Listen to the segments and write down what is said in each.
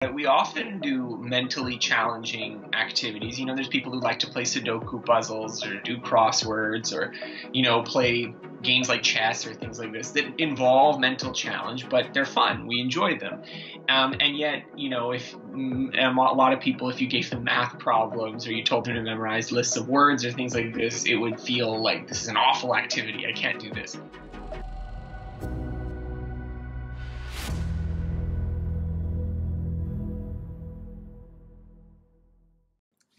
We often do mentally challenging activities. There's people who like to play Sudoku puzzles or do crosswords or, play games like chess or things like this that involve mental challenge, but they're fun. We enjoy them. And yet, if a lot of people, if you gave them math problems or you told them to memorize lists of words or things like this, it would feel like this is an awful activity. I can't do this.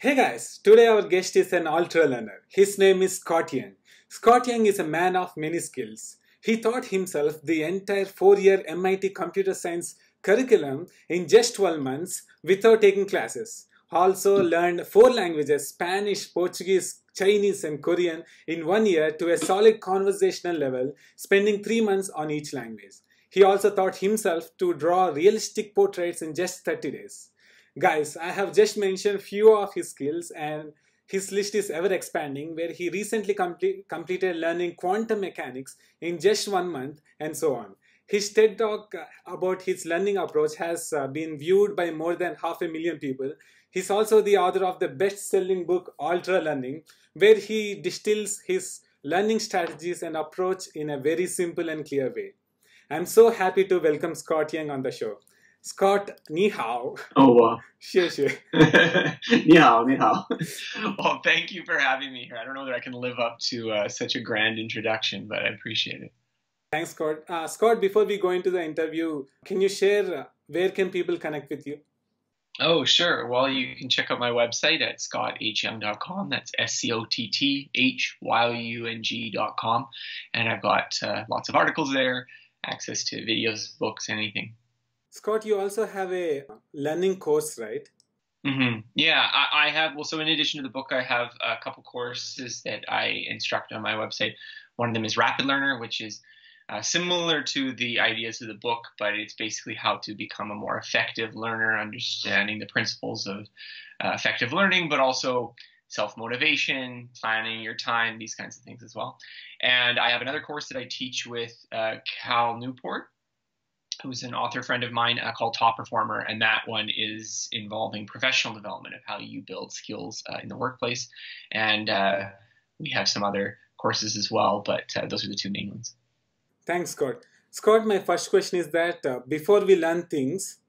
Hey guys, today our guest is an ultra learner. His name is Scott Young. Scott Young is a man of many skills. He taught himself the entire 4-year MIT computer science curriculum in just 12 months without taking classes. Also learned 4 languages, Spanish, Portuguese, Chinese and Korean in 1 year to a solid conversational level, spending 3 months on each language. He also taught himself to draw realistic portraits in just 30 days. Guys, I have just mentioned few of his skills and his list is ever expanding, where he recently completed learning quantum mechanics in just 1 month and so on. His TED Talk about his learning approach has been viewed by more than 500,000 people. He's also the author of the best-selling book Ultra Learning, where he distills his learning strategies and approach in a very simple and clear way. I'm so happy to welcome Scott Young on the show. Scott, ni hao. Oh, wow. Sure. Ni hao, ni hao. Well, thank you for having me here. I don't know that I can live up to such a grand introduction, but I appreciate it. Thanks, Scott. Scott, before we go into the interview, can you share where can people connect with you? Oh, sure. Well, you can check out my website at scotthyoung.com. That's SCOTTHYOUNG.com. And I've got lots of articles there, access to videos, books, anything. Scott, you also have a learning course, right? Mm-hmm. Yeah, I have. Well, so in addition to the book, I have a couple courses that I instruct on my website. One of them is Rapid Learner, which is similar to the ideas of the book, but it's basically how to become a more effective learner, understanding the principles of effective learning, but also self-motivation, planning your time, these kinds of things as well. And I have another course that I teach with Cal Newport, who's an author friend of mine, called Top Performer, and that one is involving professional development of how you build skills in the workplace. And we have some other courses as well, but those are the 2 main ones. Thanks, Scott. Scott, my first question is that before we learn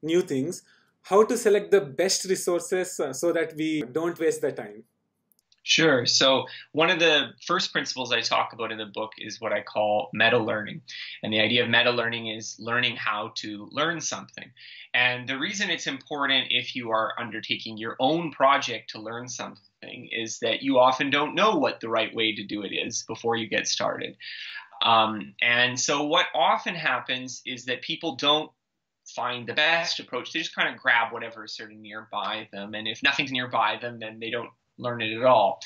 new things, how to select the best resources so that we don't waste the time? Sure. So one of the first principles I talk about in the book is what I call meta-learning. And the idea of meta-learning is learning how to learn something. And the reason it's important if you are undertaking your own project to learn something is that you often don't know what the right way to do it is before you get started. And so what often happens is that people don't find the best approach. They just kind of grab whatever is sort of nearby them. And if nothing's nearby them, then they don't learn it at all.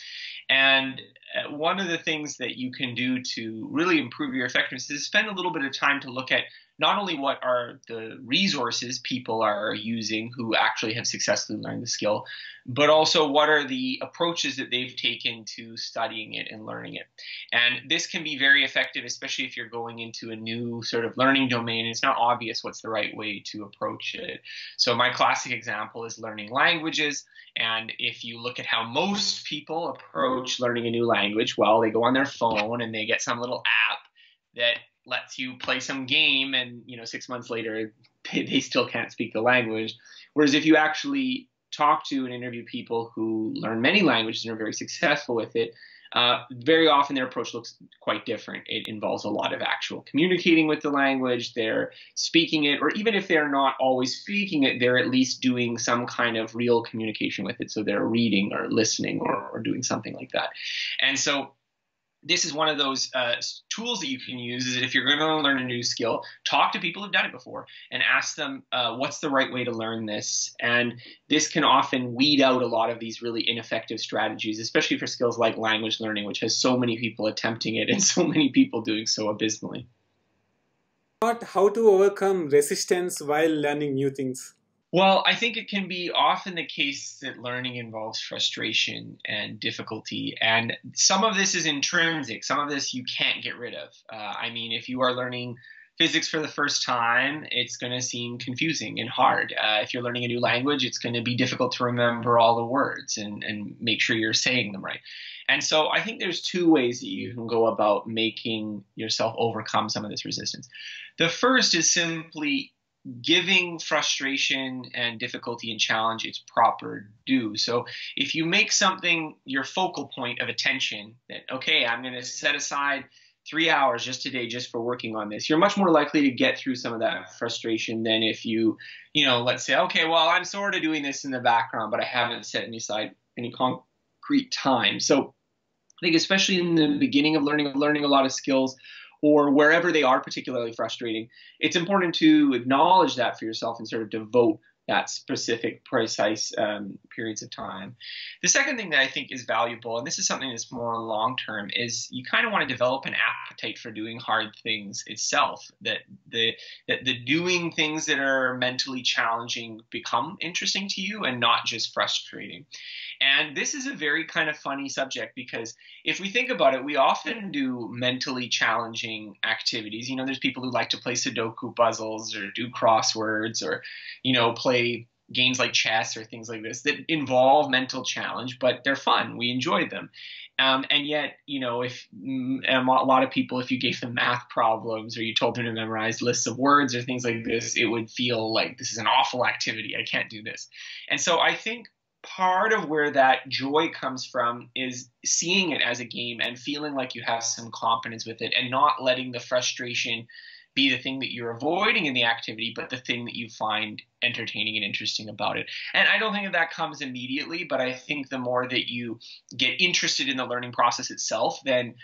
And one of the things that you can do to really improve your effectiveness is spend a little bit of time to look at not only what are the resources people are using who actually have successfully learned the skill, but also what are the approaches that they've taken to studying it and learning it. And this can be very effective, especially if you're going into a new sort of learning domain. It's not obvious what's the right way to approach it. So my classic example is learning languages. And if you look at how most people approach learning a new language, well, they go on their phone and they get some little app that lets you play some game, and 6 months later they still can't speak the language. Whereas if you actually talk to and interview people who learn many languages and are very successful with it, very often their approach looks quite different. It involves a lot of actual communicating with the language. They're speaking it, or even if they're not always speaking it, they're at least doing some kind of real communication with it. So they're reading or listening or doing something like that. And so this is one of those tools that you can use, is that if you're going to learn a new skill, talk to people who've done it before and ask them what's the right way to learn this. And this can often weed out a lot of these really ineffective strategies, especially for skills like language learning, which has so many people attempting it and so many people doing so abysmally. How to overcome resistance while learning new things? Well, I think it can be often the case that learning involves frustration and difficulty. And some of this is intrinsic. Some of this you can't get rid of. I mean, if you are learning physics for the first time, it's going to seem confusing and hard. If you're learning a new language, it's going to be difficult to remember all the words and make sure you're saying them right. And so I think there's two ways that you can go about making yourself overcome some of this resistance. The first is simply giving frustration and difficulty and challenge its proper due. So if you make something your focal point of attention, that, okay, I'm going to set aside 3 hours just today just for working on this, you're much more likely to get through some of that frustration than if you let's say, okay, well, I'm sort of doing this in the background, but I haven't set aside any concrete time. So I think especially in the beginning of learning a lot of skills, or wherever they are particularly frustrating, it's important to acknowledge that for yourself and sort of devote that specific, precise periods of time. The second thing that I think is valuable, and this is something that's more long-term, is you kind of want to develop an appetite for doing hard things itself, that the doing things that are mentally challenging become interesting to you and not just frustrating. And this is a very kind of funny subject, because if we think about it, we often do mentally challenging activities. There's people who like to play Sudoku puzzles or do crosswords or, play games like chess or things like this that involve mental challenge, but they're fun. We enjoy them. And yet, if a lot of people, if you gave them math problems or you told them to memorize lists of words or things like this, it would feel like this is an awful activity. I can't do this. And so I think part of where that joy comes from is seeing it as a game and feeling like you have some confidence with it and not letting the frustration be the thing that you're avoiding in the activity, but the thing that you find entertaining and interesting about it. And I don't think that comes immediately, but I think the more that you get interested in the learning process itself, then,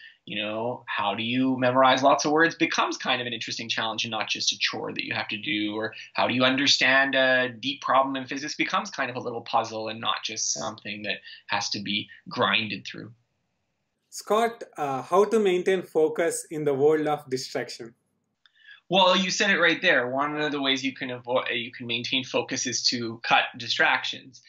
how do you memorize lots of words becomes kind of an interesting challenge and not just a chore that you have to do, or how do you understand a deep problem in physics becomes kind of a little puzzle and not just something that has to be grinded through. Scott, how to maintain focus in the world of distraction? Well, you said it right there. One of the ways you can maintain focus is to cut distractions.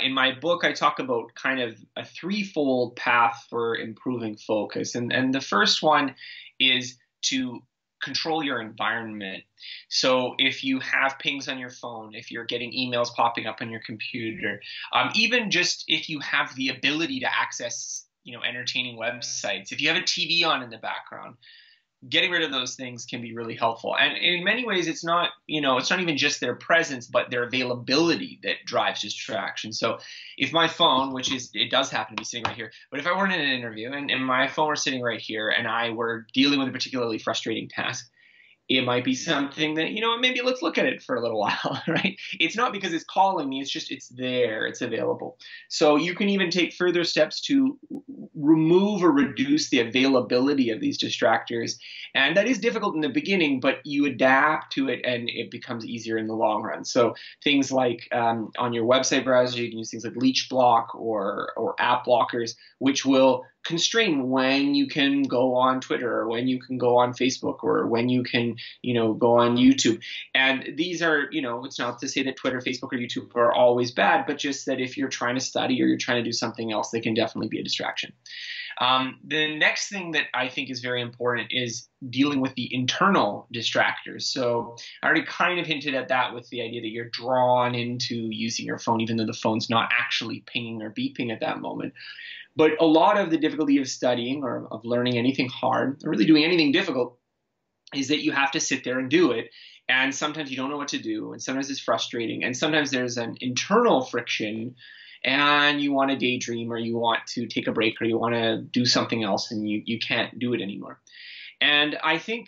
In my book, I talk about kind of a threefold path for improving focus. And the first one is to control your environment. So if you have pings on your phone, if you're getting emails popping up on your computer, even just if you have the ability to access, entertaining websites, if you have a TV on in the background, getting rid of those things can be really helpful. And in many ways, it's not even just their presence, but their availability that drives distraction. So if my phone, it does happen to be sitting right here, but if I were in an interview and my phone were sitting right here and I were dealing with a particularly frustrating task, it might be something that, maybe let's look at it for a little while, right? It's not because it's calling me, it's there, it's available. So you can even take further steps to remove or reduce the availability of these distractors. And that is difficult in the beginning, but you adapt to it and it becomes easier in the long run. So things like on your website browser, you can use things like leech block or app blockers, which will constrain when you can go on Twitter or when you can go on Facebook or when you can, go on YouTube. And these are, it's not to say that Twitter, Facebook, or YouTube are always bad, but just that if you're trying to study or you're trying to do something else, they can definitely be a distraction. The next thing that I think is very important is dealing with the internal distractors. So I already kind of hinted at that with the idea that you're drawn into using your phone, even though the phone's not actually pinging or beeping at that moment. But a lot of the difficulty of studying or of learning anything hard or really doing anything difficult is that you have to sit there and do it. And sometimes you don't know what to do. And sometimes it's frustrating. And sometimes there's an internal friction and you want to daydream or you want to take a break or you want to do something else and you can't do it anymore. And I think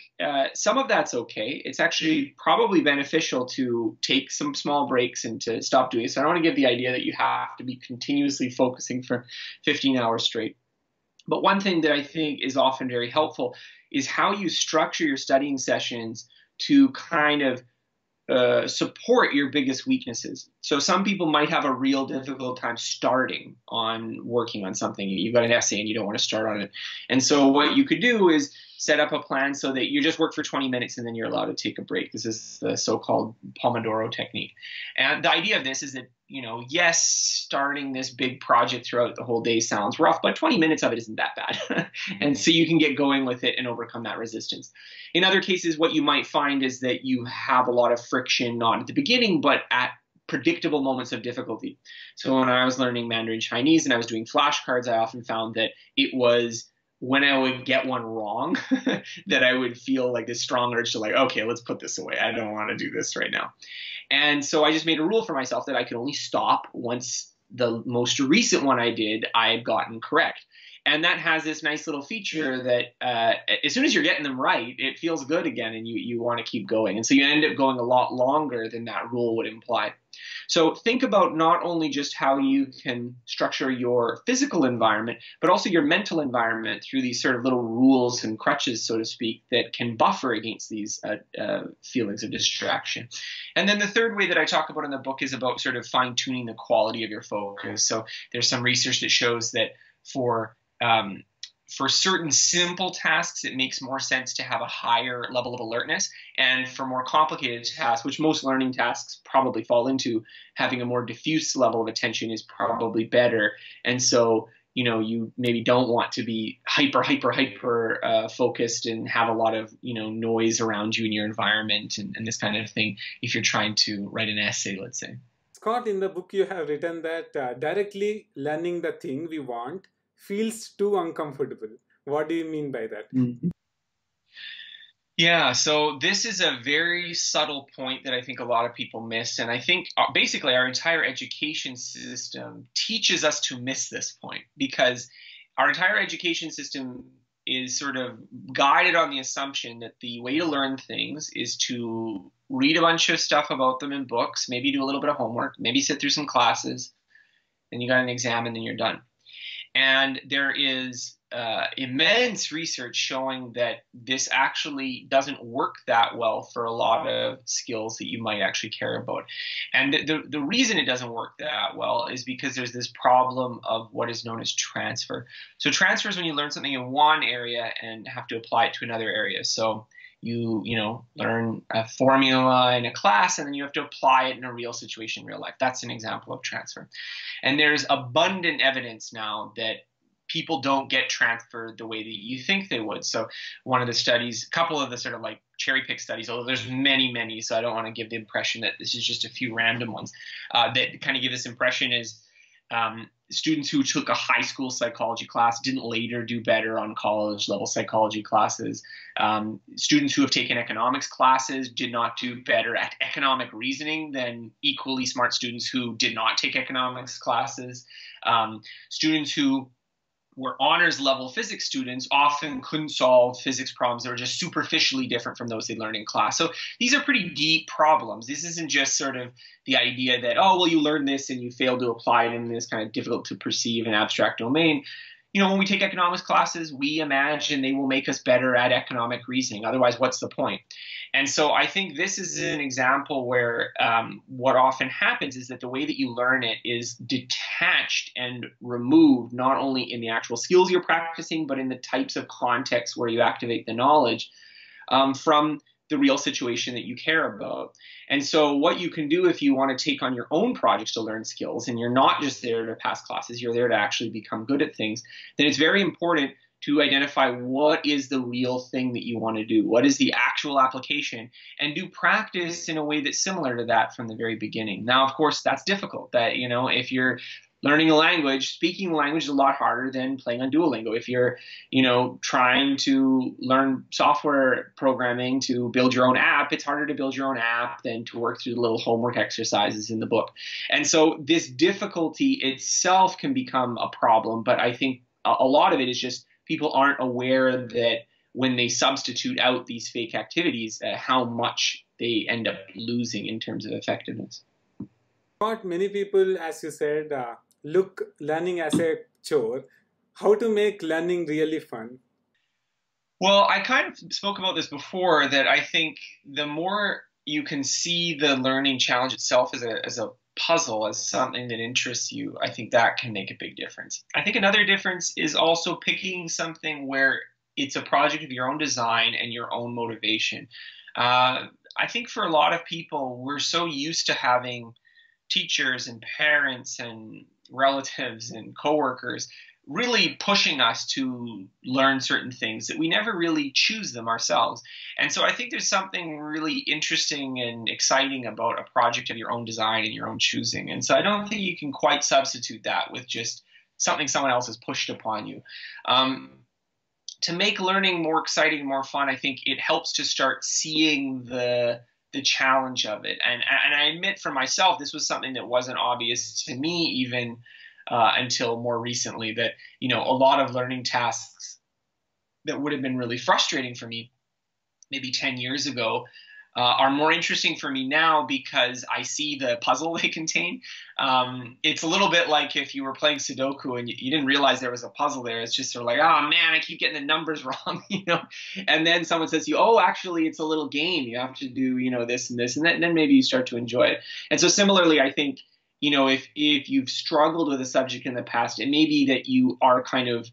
some of that's okay. It's actually probably beneficial to take some small breaks and to stop doing it. So I don't want to give the idea that you have to be continuously focusing for 15 hours straight. But one thing that I think is often very helpful is how you structure your studying sessions to kind of support your biggest weaknesses. So some people might have a real difficult time starting on working on something. You've got an essay and you don't want to start on it. And so what you could do is set up a plan so that you just work for 20 minutes and then you're allowed to take a break. This is the so-called Pomodoro technique. And the idea of this is that yes, starting this big project throughout the whole day sounds rough, but 20 minutes of it isn't that bad. And so you can get going with it and overcome that resistance. In other cases, what you might find is that you have a lot of friction, not at the beginning, but at predictable moments of difficulty. So when I was learning Mandarin Chinese and I was doing flashcards, I often found that it was when I would get one wrong that I would feel like this strong urge to like, okay, let's put this away. I don't want to do this right now. And so I just made a rule for myself that I could only stop once the most recent one I did, I had gotten correct. And that has this nice little feature that as soon as you're getting them right, it feels good again and you want to keep going. And so you end up going a lot longer than that rule would imply. So think about not only just how you can structure your physical environment, but also your mental environment through these sort of little rules and crutches, so to speak, that can buffer against these feelings of distraction. And then the third way that I talk about in the book is about sort of fine-tuning the quality of your focus. So there's some research that shows that for certain simple tasks, it makes more sense to have a higher level of alertness. And for more complicated tasks, which most learning tasks probably fall into, having a more diffuse level of attention is probably better. And so, you maybe don't want to be hyper focused and have a lot of, noise around you in your environment and this kind of thing if you're trying to write an essay, let's say. Scott, in the book you have written that directly learning the thing we want feels too uncomfortable. What do you mean by that? Mm-hmm. Yeah, so this is a very subtle point that I think a lot of people miss. And I think basically our entire education system teaches us to miss this point because our entire education system is sort of guided on the assumption that the way to learn things is to read a bunch of stuff about them in books, maybe do a little bit of homework, maybe sit through some classes, then you got an exam and then you're done. And there is immense research showing that this actually doesn't work that well for a lot of skills that you might actually care about. And the reason it doesn't work that well is because there's this problem of what is known as transfer. So transfer is when you learn something in one area and have to apply it to another area. So you learn a formula in a class and then you have to apply it in a real situation in real life. That's an example of transfer. And there's abundant evidence now that people don't get transferred the way that you think they would. So one of the studies, a couple of the sort of like cherry pick studies, although there's many, so I don't want to give the impression that this is just a few random ones, that kind of give this impression is students who took a high school psychology class didn't later do better on college level psychology classes. Students who have taken economics classes did not do better at economic reasoning than equally smart students who did not take economics classes. Students who were honors level physics students often couldn't solve physics problems that were just superficially different from those they learned in class. So these are pretty deep problems. This isn't just sort of the idea that, oh, well, you learned this and you failed to apply it in this kind of difficult to perceive and abstract domain. When we take economics classes, we imagine they will make us better at economic reasoning. Otherwise, what's the point? And so I think this is an example where what often happens is that the way that you learn it is detached and removed, not only in the actual skills you're practicing, but in the types of contexts where you activate the knowledge from the real situation that you care about. And so what you can do if you want to take on your own projects to learn skills, and you're not just there to pass classes, you're there to actually become good at things, then it's very important to identify what is the real thing that you want to do, what is the actual application, and do practice in a way that's similar to that from the very beginning. Now, of course, that's difficult. That, if you're learning a language, speaking the language is a lot harder than playing on Duolingo. If you're, trying to learn software programming to build your own app, it's harder to build your own app than to work through the little homework exercises in the book. And so this difficulty itself can become a problem, but I think a lot of it is just people aren't aware that when they substitute out these fake activities, how much they end up losing in terms of effectiveness. Not many people, as you said, look learning as a chore. How to make learning really fun? Well, I kind of spoke about this before, that I think the more you can see the learning challenge itself as a puzzle, as something that interests you, I think that can make a big difference. I think another difference is also picking something where it's a project of your own design and your own motivation. I think for a lot of people, we're so used to having teachers and parents and relatives and coworkers really pushing us to learn certain things that we never really choose them ourselves. And so I think there's something really interesting and exciting about a project of your own design and your own choosing. And so I don't think you can quite substitute that with just something someone else has pushed upon you. To make learning more exciting, more fun, I think it helps to start seeing the challenge of it. And I admit for myself, this was something that wasn't obvious to me even until more recently, that, you know, a lot of learning tasks that would have been really frustrating for me maybe 10 years ago are more interesting for me now because I see the puzzle they contain. It's a little bit like if you were playing Sudoku and you didn't realize there was a puzzle there. It's just sort of like, oh man, I keep getting the numbers wrong, you know. And then someone says to you, oh, actually, it's a little game. You have to do, you know, this and this, and then maybe you start to enjoy it. And so similarly, I think, you know, if you've struggled with a subject in the past, it may be that you are kind of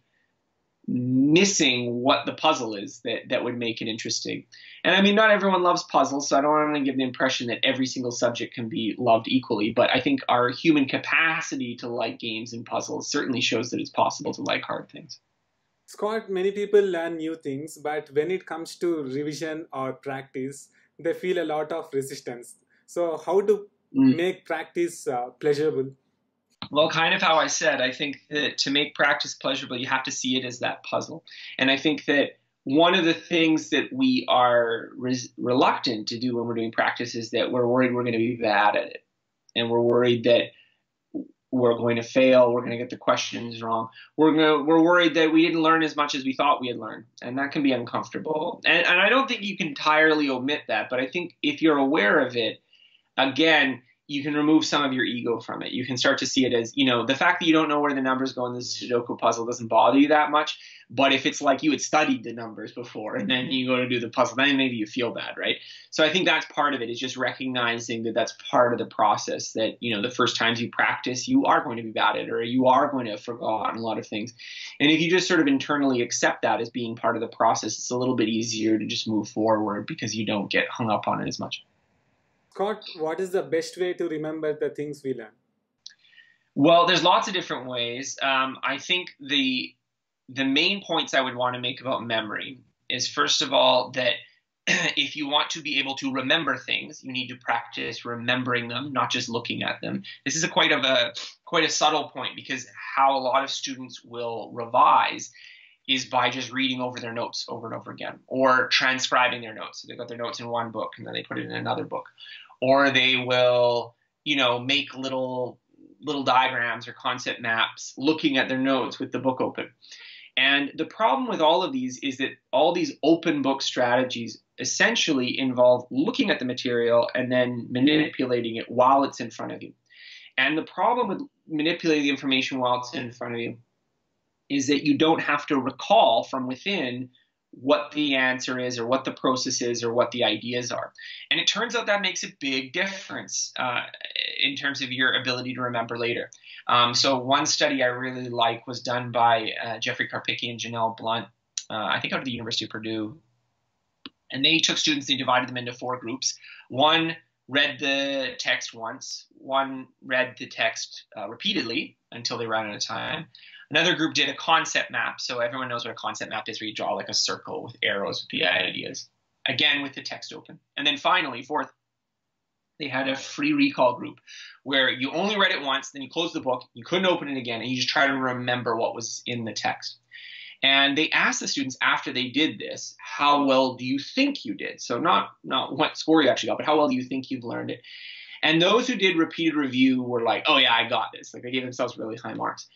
missing what the puzzle is that would make it interesting. And I mean, not everyone loves puzzles, so I don't want to give the impression that every single subject can be loved equally. But I think our human capacity to like games and puzzles certainly shows that it's possible to like hard things. Scott, many people learn new things, but when it comes to revision or practice, they feel a lot of resistance. So how to make practice pleasurable? Well, kind of how I said, I think that to make practice pleasurable, you have to see it as that puzzle. And I think that one of the things that we are reluctant to do when we're doing practice is that we're worried we're going to be bad at it. And we're worried that we're going to fail, we're going to get the questions wrong. We're worried that we didn't learn as much as we thought we had learned. And that can be uncomfortable. And I don't think you can entirely omit that. But I think if you're aware of it, again, you can remove some of your ego from it. You can start to see it as, you know, the fact that you don't know where the numbers go in the Sudoku puzzle doesn't bother you that much. But if it's like you had studied the numbers before and then you go to do the puzzle, then maybe you feel bad, right? So I think that's part of it, is just recognizing that that's part of the process, that, you know, the first times you practice, you are going to be bad at it, or you are going to have forgotten a lot of things. And if you just sort of internally accept that as being part of the process, it's a little bit easier to just move forward because you don't get hung up on it as much. Scott, what is the best way to remember the things we learn? Well, there's lots of different ways. I think the main points I would want to make about memory is, first of all, that if you want to be able to remember things, you need to practice remembering them, not just looking at them. This is quite a subtle point, because how a lot of students will revise is by just reading over their notes over and over again, or transcribing their notes. So they've got their notes in one book and then they put it in another book. Or they will, you know, make little diagrams or concept maps looking at their notes with the book open. And the problem with all of these is that all these open book strategies essentially involve looking at the material and then manipulating it while it's in front of you. And the problem with manipulating the information while it's in front of you is that you don't have to recall from within what the answer is, or what the process is, or what the ideas are. And it turns out that makes a big difference in terms of your ability to remember later. So one study I really like was done by Jeffrey Karpicki and Janelle Blunt, I think out of the University of Purdue. And they took students, they divided them into 4 groups. One read the text once, one read the text repeatedly until they ran out of time. Another group did a concept map. So everyone knows what a concept map is, where you draw like a circle with arrows with the ideas, again with the text open. And then finally, fourth, they had a free recall group where you only read it once, then you closed the book, you couldn't open it again, and you just try to remember what was in the text. And they asked the students after they did this, how well do you think you did? So not what score you actually got, but how well do you think you've learned it? And those who did repeated review were like, oh yeah, I got this. Like, they gave themselves really high marks.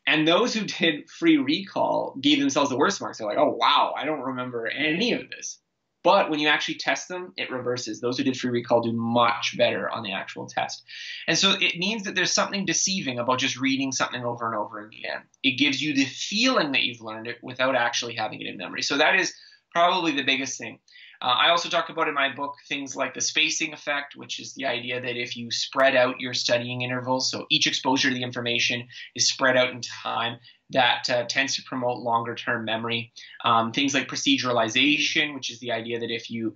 And those who did free recall gave themselves the worst marks. They're like, oh, wow, I don't remember any of this. But when you actually test them, it reverses. Those who did free recall do much better on the actual test. And so it means that there's something deceiving about just reading something over and over again. It gives you the feeling that you've learned it without actually having it in memory. So that is probably the biggest thing. I also talk about in my book things like the spacing effect, which is the idea that if you spread out your studying intervals, so each exposure to the information is spread out in time, that tends to promote longer-term memory. Things like proceduralization, which is the idea that if you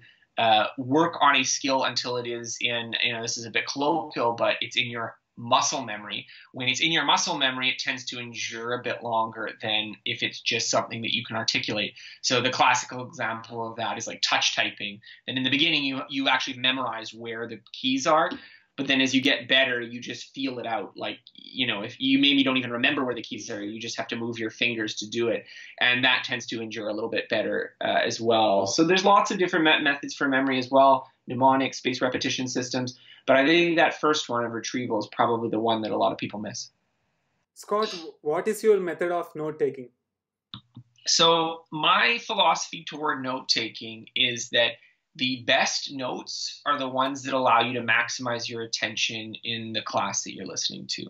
work on a skill until it is in, this is a bit colloquial, but it's in your muscle memory. When it's in your muscle memory, it tends to endure a bit longer than if it's just something that you can articulate. So the classical example of that is like touch typing. And in the beginning, you actually memorize where the keys are. But then as you get better, you just feel it out. Like, if you maybe don't even remember where the keys are, you just have to move your fingers to do it. And that tends to endure a little bit better as well. So there's lots of different methods for memory as well, mnemonic, spaced repetition systems. But I think that first one of retrieval is probably the one that a lot of people miss. Scott, what is your method of note taking? So my philosophy toward note taking is that the best notes are the ones that allow you to maximize your attention in the class that you're listening to.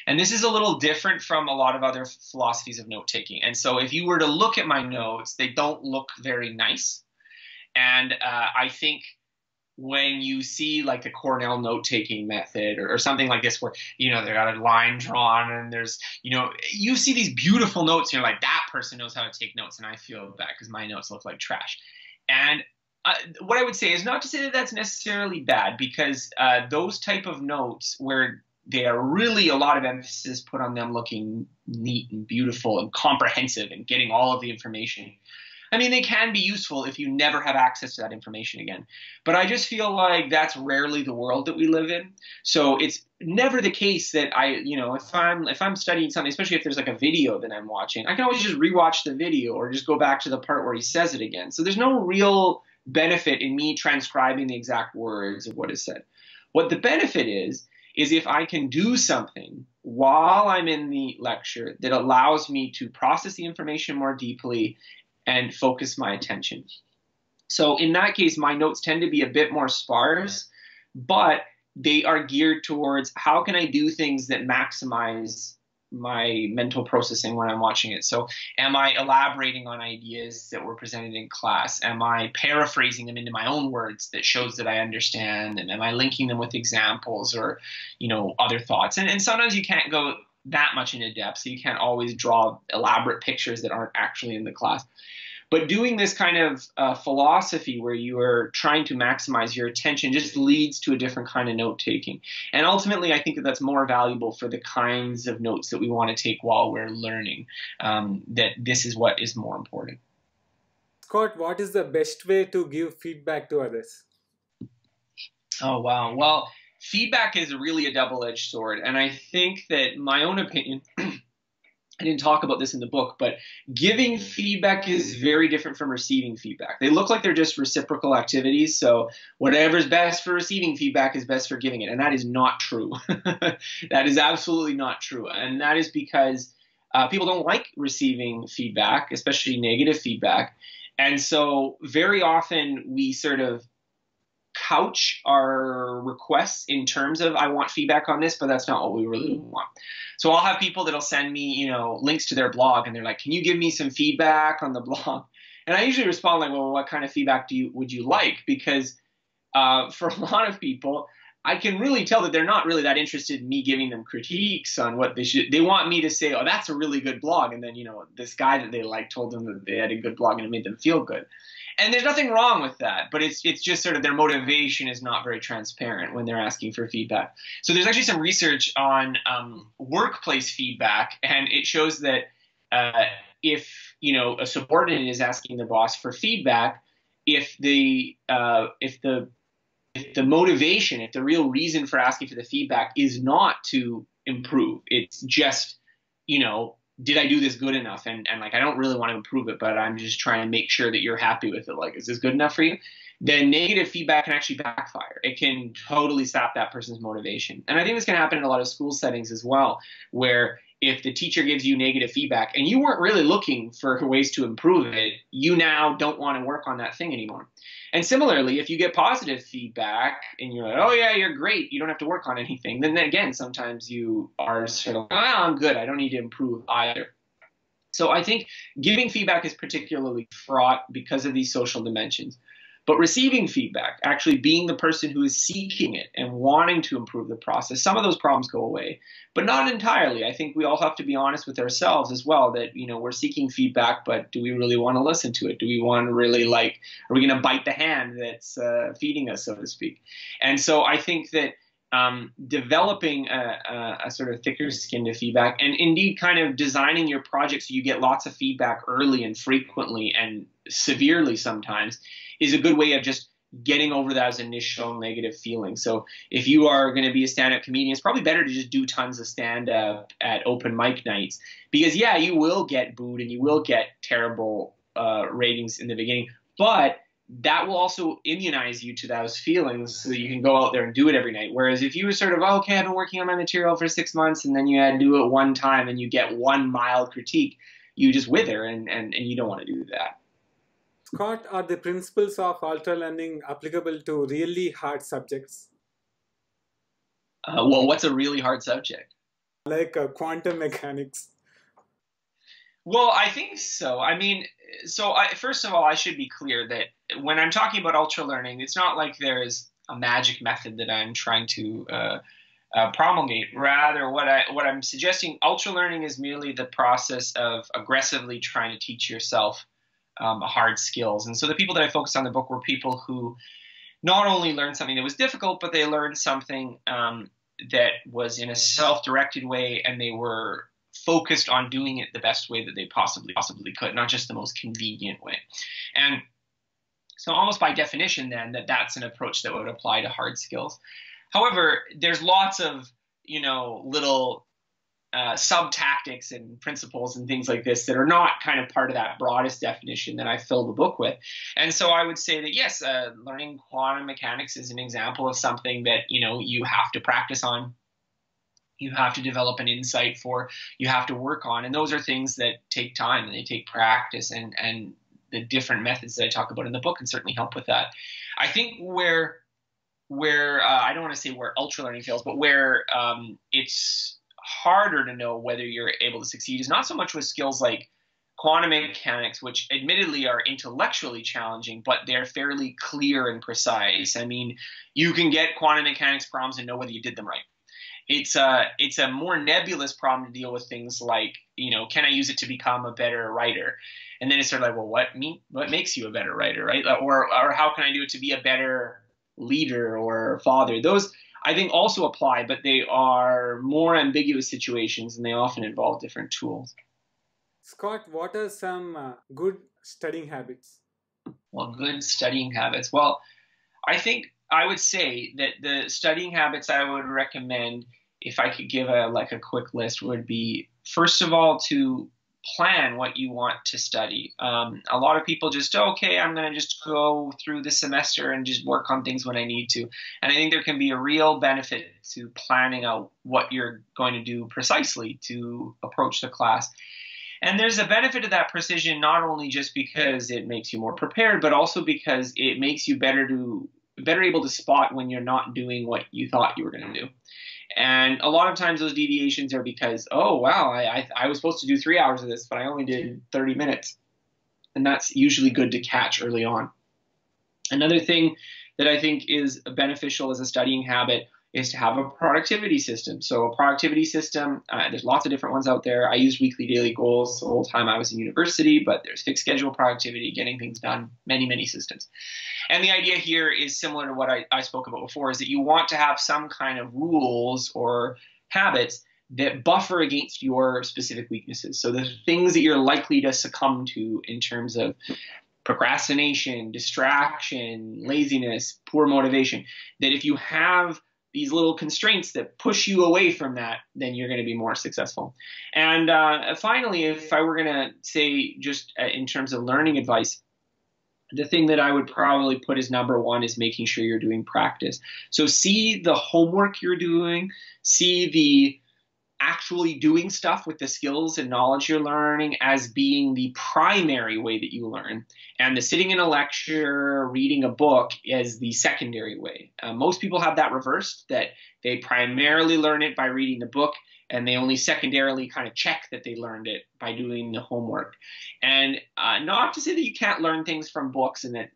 And this is a little different from a lot of other philosophies of note taking. And so if you were to look at my notes, they don't look very nice. And I think when you see like the Cornell note-taking method or something like this where, they got a line drawn and there's, you see these beautiful notes and you're like, that person knows how to take notes. And I feel bad because my notes look like trash. And what I would say is not to say that that's necessarily bad, because those type of notes where they are really a lot of emphasis put on them looking neat and beautiful and comprehensive and getting all of the information, I mean, they can be useful if you never have access to that information again. But I just feel like that's rarely the world that we live in. So it's never the case that if I'm studying something, especially if there's like a video that I'm watching, I can always just rewatch the video or just go back to the part where he says it again. So there's no real benefit in me transcribing the exact words of what is said. What the benefit is if I can do something while I'm in the lecture that allows me to process the information more deeply and focus my attention. So in that case, my notes tend to be a bit more sparse, but they are geared towards how can I do things that maximize my mental processing when I'm watching it. So am I elaborating on ideas that were presented in class? Am I paraphrasing them into my own words that shows that I understand them? Am I linking them with examples or, other thoughts? And sometimes you can't go that much into depth, so you can't always draw elaborate pictures that aren't actually in the class. But doing this kind of philosophy where you are trying to maximize your attention just leads to a different kind of note-taking. And ultimately, I think that that's more valuable for the kinds of notes that we want to take while we're learning, that this is what is more important. Scott, what is the best way to give feedback to others? Oh, wow. Well, feedback is really a double-edged sword. And I think that my own opinion I didn't talk about this in the book, but giving feedback is very different from receiving feedback. They look like they're just reciprocal activities. So whatever's best for receiving feedback is best for giving it. And that is not true. That is absolutely not true. And that is because people don't like receiving feedback, especially negative feedback. And so very often we sort of couch our requests in terms of I want feedback on this, but that's not what we really want. So I'll have people that'll send me, links to their blog and they're like, can you give me some feedback on the blog? And I usually respond like, well, what kind of feedback would you like? Because for a lot of people, I can really tell that they're not really that interested in me giving them critiques on what they should. They want me to say, oh, that's a really good blog. And then, this guy that they like told them that they had a good blog and it made them feel good. And there's nothing wrong with that, but it's just sort of their motivation is not very transparent when they're asking for feedback. So there's actually some research on workplace feedback, and it shows that if a subordinate is asking the boss for feedback, if the motivation, if the real reason for asking for the feedback is not to improve, it's just did I do this good enough? And like, I don't really want to improve it, but I'm just trying to make sure that you're happy with it. Like, is this good enough for you? Then negative feedback can actually backfire. It can totally sap that person's motivation. And I think this can happen in a lot of school settings as well, where if the teacher gives you negative feedback and you weren't really looking for ways to improve it, you now don't want to work on that thing anymore. And similarly, if you get positive feedback and you're like, oh yeah, you're great, you don't have to work on anything, then again, sometimes you are sort of, oh, I'm good, I don't need to improve either. So I think giving feedback is particularly fraught because of these social dimensions. But receiving feedback, actually being the person who is seeking it and wanting to improve the process, some of those problems go away, but not entirely. I think we all have to be honest with ourselves as well that, we're seeking feedback, but do we really want to listen to it? Do we want to really are we going to bite the hand that's feeding us, so to speak? And so I think that developing a sort of thicker skin to feedback, and indeed kind of designing your project so you get lots of feedback early and frequently and severely sometimes, is a good way of just getting over those initial negative feelings. So if you are going to be a stand-up comedian, it's probably better to just do tons of stand-up at open mic nights, because you will get booed and you will get terrible ratings in the beginning, but that will also immunize you to those feelings so that you can go out there and do it every night. Whereas if you were sort of, okay, I've been working on my material for 6 months, and then you had to do it one time and you get one mild critique, you just wither, and you don't want to do that. Scott, are the principles of altered learning applicable to really hard subjects? Well, what's a really hard subject? Like quantum mechanics. Well, I think so. First of all, I should be clear that when I'm talking about ultra learning, it's not like there's a magic method that I'm trying to promulgate. Rather, what I'm suggesting, ultra learning is merely the process of aggressively trying to teach yourself hard skills. And so the people that I focused on in the book were people who not only learned something that was difficult, but they learned something that was in a self-directed way, and they were focused on doing it the best way that they possibly could, not just the most convenient way. And so almost by definition then, that's an approach that would apply to hard skills. However, there's lots of, little sub-tactics and principles and things like this that are not kind of part of that broadest definition that I filled the book with. And so I would say that, yes, learning quantum mechanics is an example of something that, you have to practice on. You have to develop an insight for, you have to work on. And those are things that take time and they take practice, and the different methods that I talk about in the book can certainly help with that. I think where I don't want to say where ultra learning fails, but where it's harder to know whether you're able to succeed is not so much with skills like quantum mechanics, which admittedly are intellectually challenging, but they're fairly clear and precise. You can get quantum mechanics problems and know whether you did them right. It's a more nebulous problem to deal with, things like, can I use it to become a better writer? And then it's sort of like, well, what makes you a better writer, right? Or how can I do it to be a better leader or father? Those, I think, also apply, but they are more ambiguous situations, and they often involve different tools. Scott, what are some good studying habits? Well, good studying habits. Well, I think I would say that the studying habits I would recommend, if I could give a quick list, would be, first of all, to plan what you want to study. A lot of people just, okay, I'm going to just go through the semester and just work on things when I need to. And I think there can be a real benefit to planning out what you're going to do precisely to approach the class. And there's a benefit to that precision, not only just because it makes you more prepared, but also because it makes you better able to spot when you're not doing what you thought you were going to do. And a lot of times those deviations are because, oh, wow, I was supposed to do 3 hours of this, but I only did 30 minutes. And that's usually good to catch early on. Another thing that I think is beneficial as a studying habit is to have a productivity system. So a productivity system, there's lots of different ones out there. I used weekly daily goals the whole time I was in university, but there's fixed schedule productivity, getting things done, many systems. And the idea here is similar to what I spoke about before, is that you want to have some kind of rules or habits that buffer against your specific weaknesses. So the things that you're likely to succumb to in terms of procrastination, distraction, laziness, poor motivation, that if you have these little constraints that push you away from that, then you're going to be more successful. And finally, if I were going to say, just in terms of learning advice, the thing that I would probably put as number one is making sure you're doing practice. So see the homework you're doing, see the actually doing stuff with the skills and knowledge you're learning as being the primary way that you learn, and the sitting in a lecture, reading a book as the secondary way. Most people have that reversed, that they primarily learn it by reading the book, and they only secondarily kind of check that they learned it by doing the homework. And not to say that you can't learn things from books and that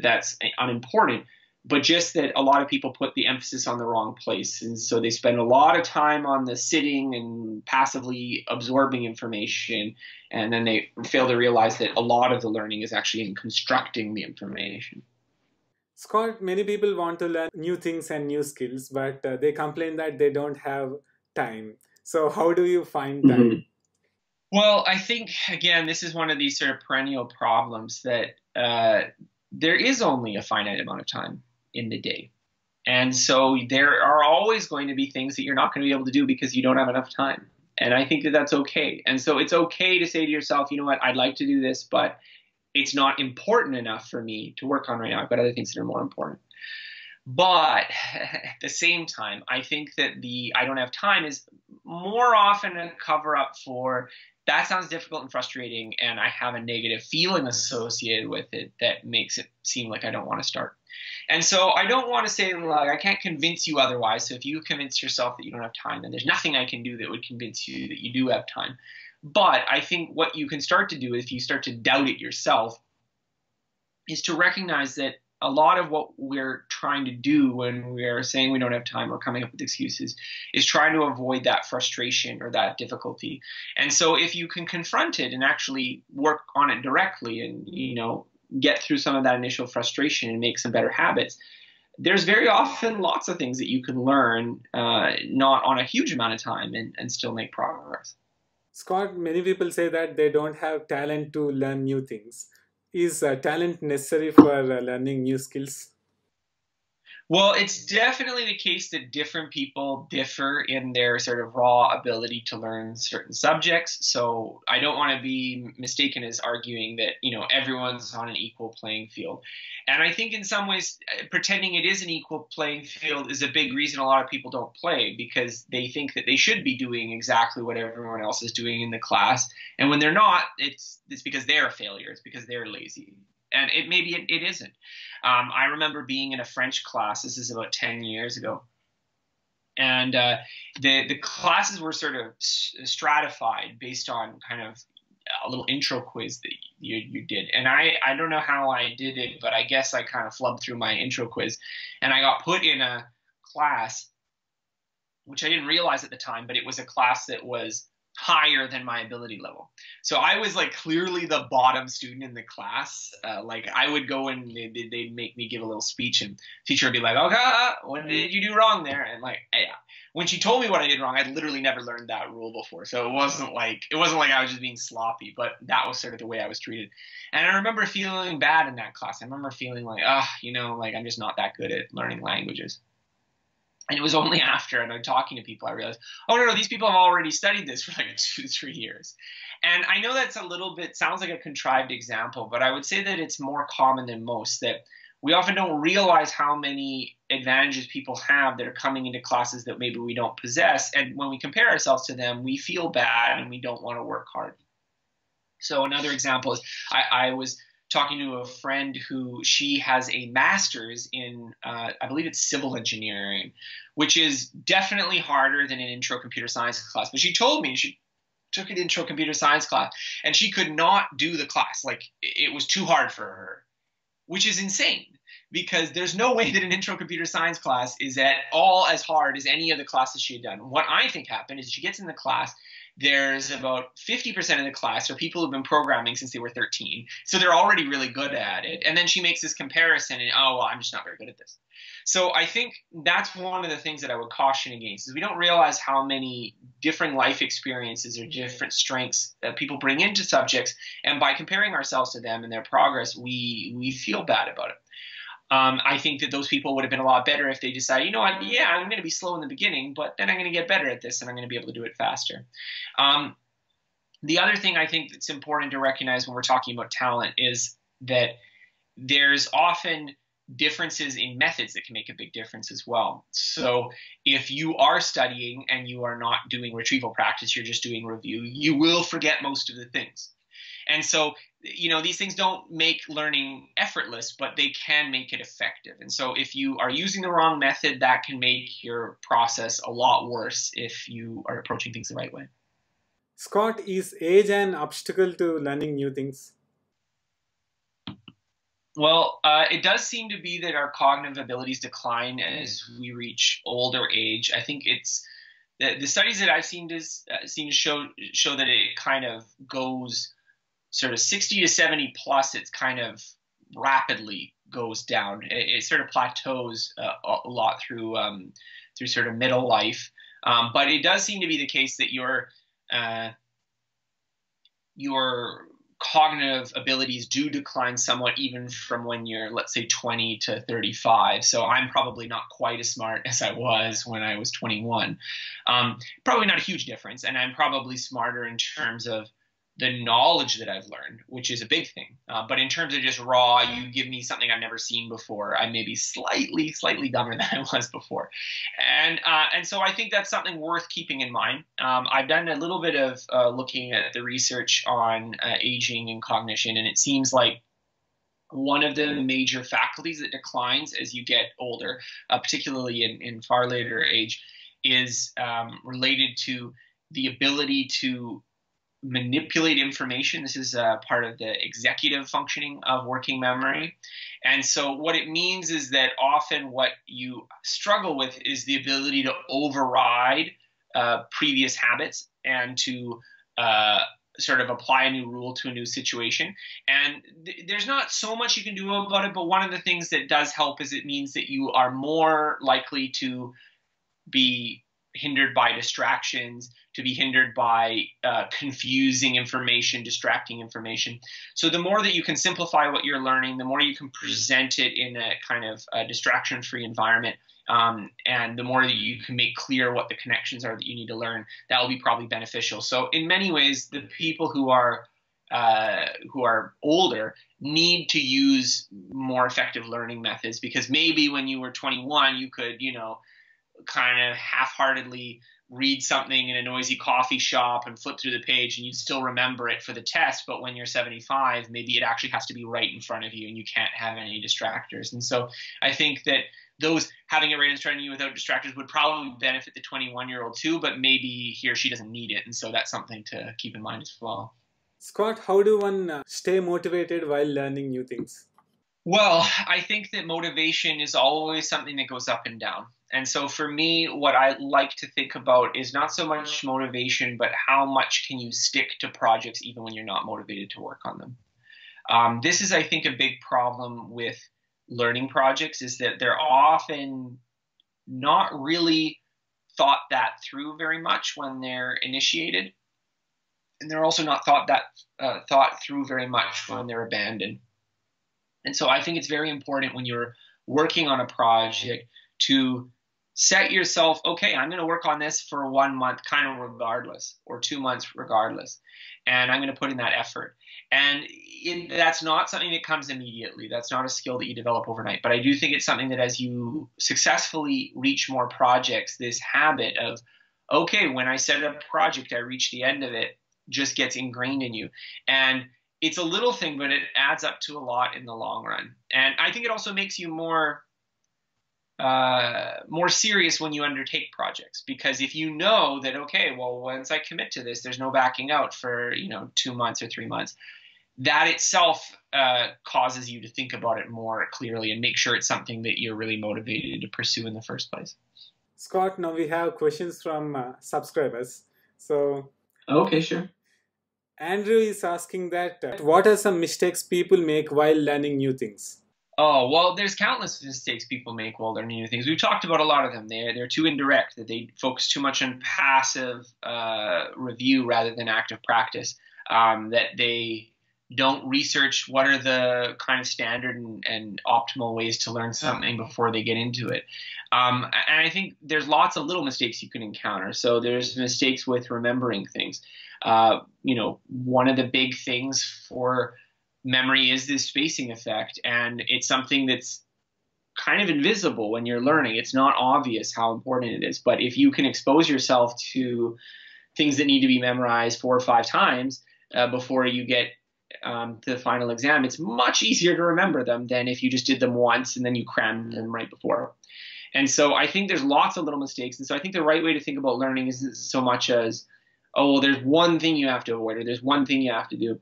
that's unimportant, but just that a lot of people put the emphasis on the wrong place. And so they spend a lot of time on the sitting and passively absorbing information, and then they fail to realize that a lot of the learning is actually in constructing the information. Scott, many people want to learn new things and new skills, but they complain that they don't have time. So, how do you find time? Well, I think, again, this is one of these sort of perennial problems that there is only a finite amount of time in the day. And so there are always going to be things that you're not going to be able to do because you don't have enough time. And I think that that's okay. And so it's okay to say to yourself, you know what, I'd like to do this, but it's not important enough for me to work on right now. I've got other things that are more important. But at the same time, I think that the I don't have time is more often a cover up for that sounds difficult and frustrating, and I have a negative feeling associated with it that makes it seem like I don't want to start. And so I don't want to say, like, I can't convince you otherwise. So if you convince yourself that you don't have time, then there's nothing I can do that would convince you that you do have time. But I think what you can start to do if you start to doubt it yourself is to recognize that a lot of what we're trying to do when we're saying we don't have time or coming up with excuses is trying to avoid that frustration or that difficulty. And so if you can confront it and actually work on it directly and, get through some of that initial frustration and make some better habits, there's very often lots of things that you can learn, not on a huge amount of time, and still make progress. Scott, many people say that they don't have talent to learn new things. Is talent necessary for learning new skills? Well, it's definitely the case that different people differ in their sort of raw ability to learn certain subjects. So I don't want to be mistaken as arguing that, everyone's on an equal playing field. And I think in some ways, pretending it is an equal playing field is a big reason a lot of people don't play, because they think that they should be doing exactly what everyone else is doing in the class. And when they're not, it's because they're a failure. It's because they're lazy. And maybe it isn't. I remember being in a French class. This is about 10 years ago. And the classes were sort of stratified based on kind of a little intro quiz that you did. And I don't know how I did it, but I guess I kind of flubbed through my intro quiz. And I got put in a class, which I didn't realize at the time, but it was a class that was higher than my ability level. So I was like clearly the bottom student in the class. Like I would go and they'd make me give a little speech, and teacher would be like, "Okay, what did you do wrong there?" And like, yeah. When she told me what I did wrong, I'd literally never learned that rule before. So it wasn't like I was just being sloppy, but that was sort of the way I was treated. And I remember feeling bad in that class. I remember feeling like, like I'm just not that good at learning languages. And it was only after, and I'm talking to people, I realized, oh, no, these people have already studied this for like 2 to 3 years. And I know that's a little bit, sounds like a contrived example, but I would say that it's more common than most, that we often don't realize how many advantages people have that are coming into classes that maybe we don't possess. And when we compare ourselves to them, we feel bad and we don't want to work hard. So another example is I was talking to a friend who she has a master's in, I believe it's civil engineering, which is definitely harder than an intro computer science class. But she told me she took an intro computer science class and she could not do the class. Like it was too hard for her, which is insane, because there's no way that an intro computer science class is at all as hard as any of the classes she had done. What I think happened is she gets in the class, there's about 50% of the class are people who've been programming since they were 13. So they're already really good at it. And then she makes this comparison and, oh, well, I'm just not very good at this. So I think that's one of the things that I would caution against, is we don't realize how many different life experiences or different strengths that people bring into subjects. And by comparing ourselves to them and their progress, we feel bad about it. I think that those people would have been a lot better if they decide, you know what, yeah, I'm going to be slow in the beginning, but then I'm going to get better at this and I'm going to be able to do it faster. The other thing I think that's important to recognize when we're talking about talent is that there's often differences in methods that can make a big difference as well. So if you are studying and you are not doing retrieval practice, you're just doing review, you will forget most of the things. And so, these things don't make learning effortless, but they can make it effective. And so if you are using the wrong method, that can make your process a lot worse if you are approaching things the right way. Scott, is age an obstacle to learning new things? Well, it does seem to be that our cognitive abilities decline as we reach older age. I think it's the studies that I've seen to show that it kind of goes sort of 60 to 70 plus. It's kind of rapidly goes down. It sort of plateaus a lot through sort of middle life. But it does seem to be the case that uh, your cognitive abilities do decline somewhat even from when you're, let's say, 20 to 35. So I'm probably not quite as smart as I was when I was 21. Probably not a huge difference. And I'm probably smarter in terms of the knowledge that I've learned, which is a big thing. But in terms of just raw, you give me something I've never seen before, I may be slightly dumber than I was before. And so I think that's something worth keeping in mind. I've done a little bit of looking at the research on aging and cognition, and it seems like one of the major faculties that declines as you get older, particularly in far later age, is related to the ability to manipulate information. This is part of the executive functioning of working memory. And so what it means is that often what you struggle with is the ability to override previous habits and to sort of apply a new rule to a new situation. And there's not so much you can do about it, but one of the things that does help is it means that you are more likely to be hindered by distractions, to be hindered by confusing information, distracting information. So the more that you can simplify what you're learning, the more you can present it in a kind of distraction-free environment, and the more that you can make clear what the connections are that you need to learn, that will be probably beneficial. So in many ways, the people who are older need to use more effective learning methods, because maybe when you were 21, you could, kind of half-heartedly read something in a noisy coffee shop and flip through the page and you'd still remember it for the test. But when you're 75, maybe it actually has to be right in front of you and you can't have any distractors. And so I think that those having it right in front of you without distractors would probably benefit the 21-year-old too, but maybe he or she doesn't need it. And so that's something to keep in mind as well. Scott, how do one stay motivated while learning new things? Well, I think that motivation is always something that goes up and down. And so for me, what I like to think about is not so much motivation, but how much can you stick to projects even when you're not motivated to work on them. This is, I think, a big problem with learning projects, is that they're often not really thought that through very much when they're initiated. And they're also not thought through very much when they're abandoned. And so I think it's very important when you're working on a project to set yourself, okay, I'm going to work on this for 1 month kind of regardless, or 2 months regardless, and I'm going to put in that effort. And that's not something that comes immediately. That's not a skill that you develop overnight. But I do think it's something that as you successfully reach more projects, this habit of, okay, when I set up a project, I reach the end of it, just gets ingrained in you. And it's a little thing, but it adds up to a lot in the long run. And I think it also makes you more serious when you undertake projects, because if you know that, okay, well, once I commit to this, there's no backing out for 2 months or 3 months, that itself causes you to think about it more clearly and make sure it's something that you're really motivated to pursue in the first place. Scott, now we have questions from subscribers. So, okay, sure. Andrew is asking that what are some mistakes people make while learning new things? Oh, well, there's countless mistakes people make while learning new things. We've talked about a lot of them. They're too indirect, that they focus too much on passive review rather than active practice, that they don't research what are the kind of standard and optimal ways to learn something before they get into it. And I think there's lots of little mistakes you can encounter. So there's mistakes with remembering things. One of the big things for memory is this spacing effect, and it's something that's kind of invisible when you're learning. It's not obvious how important it is, but if you can expose yourself to things that need to be memorized 4 or 5 times before you get to the final exam, it's much easier to remember them than if you just did them once and then you crammed them right before. And so I think there's lots of little mistakes. And so I think the right way to think about learning isn't so much as, oh, well, there's one thing you have to avoid or there's one thing you have to do.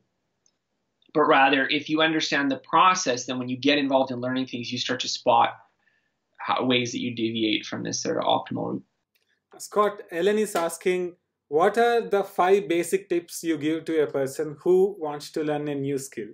but rather if you understand the process, then when you get involved in learning things, you start to spot ways that you deviate from this sort of optimal route. Scott, Ellen is asking, what are the 5 basic tips you give to a person who wants to learn a new skill?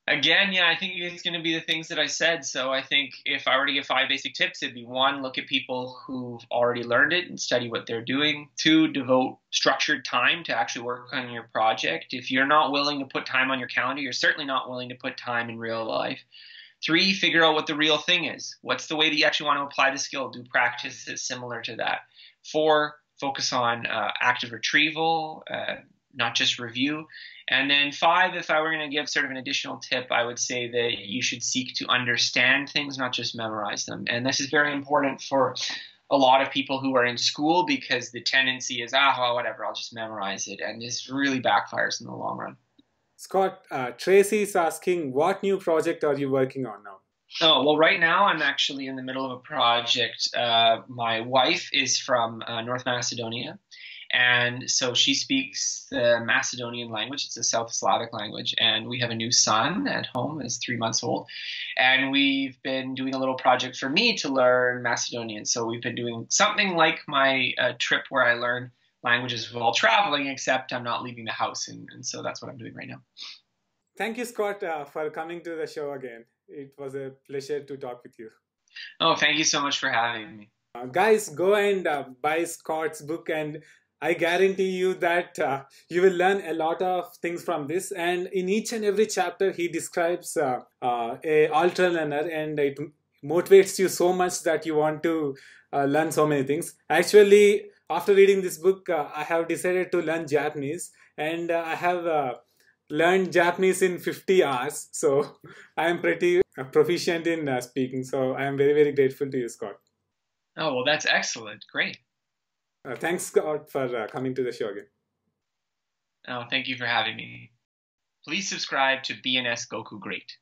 Again, yeah, I think it's going to be the things that I said. So I think if I were to give 5 basic tips, it'd be 1, look at people who've already learned it and study what they're doing. 2, devote structured time to actually work on your project. If you're not willing to put time on your calendar, you're certainly not willing to put time in real life. 3, figure out what the real thing is. What's the way that you actually want to apply the skill? Do practice that's similar to that. 4, focus on active retrieval, not just review. And then 5, if I were going to give sort of an additional tip, I would say that you should seek to understand things, not just memorize them. And this is very important for a lot of people who are in school, because the tendency is, well, whatever, I'll just memorize it. And this really backfires in the long run. Scott, Tracy is asking, what new project are you working on now? Oh, well, right now I'm actually in the middle of a project. My wife is from North Macedonia, and so she speaks the Macedonian language. It's a South Slavic language, and we have a new son at home, is 3 months old, and we've been doing a little project for me to learn Macedonian. So we've been doing something like my trip where I learn languages while traveling, except I'm not leaving the house, and so that's what I'm doing right now. Thank you, Scott, for coming to the show again. It was a pleasure to talk with you. Oh, thank you so much for having me. Guys, go and buy Scott's book, and I guarantee you that you will learn a lot of things from this. And in each and every chapter, he describes a ultra learner, and it motivates you so much that you want to learn so many things. Actually, after reading this book, I have decided to learn Japanese, and I have learned Japanese in 50 hours. So I am pretty proficient in speaking. So I am very, very grateful to you, Scott. Oh, well, that's excellent. Great. Thanks, Scott, for coming to the show again. Oh, thank you for having me. Please subscribe to BNS Goku Great.